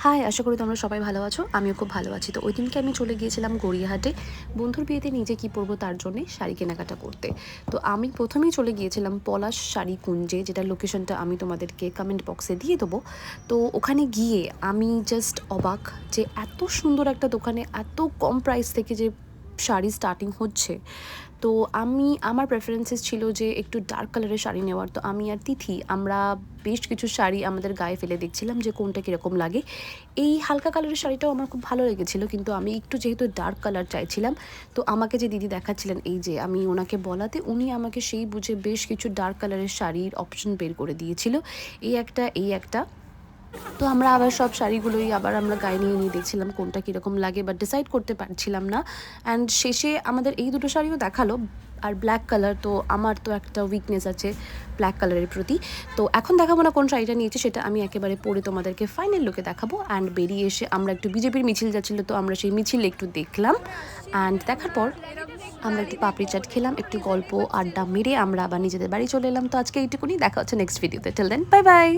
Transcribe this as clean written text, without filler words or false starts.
High, আশা করি তোমরা সবাই ভালো আছো। আমিও খুব ভালো আছি। তো ওই দিনকে আমি চলে গিয়েছিলাম গড়িয়াহাটে বন্ধুর বিয়েতে নিজে কী পরবো তার জন্যে শাড়ি কেনাকাটা করতে। তো আমি প্রথমেই চলে গিয়েছিলাম পলাশ শাড়ি কুঞ্জে, যেটার লোকেশনটা আমি তোমাদেরকে কমেন্ট বক্সে দিয়ে দেবো। তো ওখানে গিয়ে আমি জাস্ট অবাক যে এত সুন্দর একটা দোকানে এত কম প্রাইস থেকে যে শাড়ি স্টার্টিং হচ্ছে। তো আমার প্রেফারেন্সেস ছিল যে একটু ডার্ক কালারের শাড়ি নেওয়ার। তো আমি আর তিথি আমরা বেশ কিছু শাড়ি আমাদের গায়ে ফেলে দেখছিলাম যে কোনটা কীরকম লাগে। এই হালকা কালারের শাড়িটাও আমার খুব ভালো লেগেছিলো, কিন্তু আমি একটু যেহেতু ডার্ক কালার চাইছিলাম, তো আমাকে যে দিদি দেখাচ্ছিলেন, এই যে আমি ওনাকে বলাতে উনি আমাকে সেই বুঝে বেশ কিছু ডার্ক কালারের শাড়ির অপশন বের করে দিয়েছিল। এই একটা তো আমরা আবার সব শাড়িগুলোই আমরা গায়ে নিয়ে নিয়ে দেখছিলাম কোনটা কীরকম লাগে, বাট ডিসাইড করতে পারছিলাম না। অ্যান্ড শেষে আমাদের এই দুটো শাড়িও দেখালো, আর ব্ল্যাক কালার, তো আমার তো একটা উইকনেস আছে ব্ল্যাক কালারের প্রতি। তো এখন দেখাবো না কোন শাড়িটা নিয়েছি, সেটা আমি একেবারে পরে তোমাদেরকে ফাইনাল লুকে দেখাবো। অ্যান্ড বেরিয়ে এসে আমরা একটু বিজেপির মিছিল যাচ্ছিলো, তো আমরা সেই মিছিল একটু দেখলাম। অ্যান্ড দেখার পর আমরা একটু পাপড়ি চাট খেলাম, একটু গল্প আড্ডা মেরে আমরা আবার নিজেদের বাড়ি চলে এলাম। তো আজকে এইটুকুনি, দেখা হচ্ছে নেক্সট ভিডিওতে। Till then, bye by.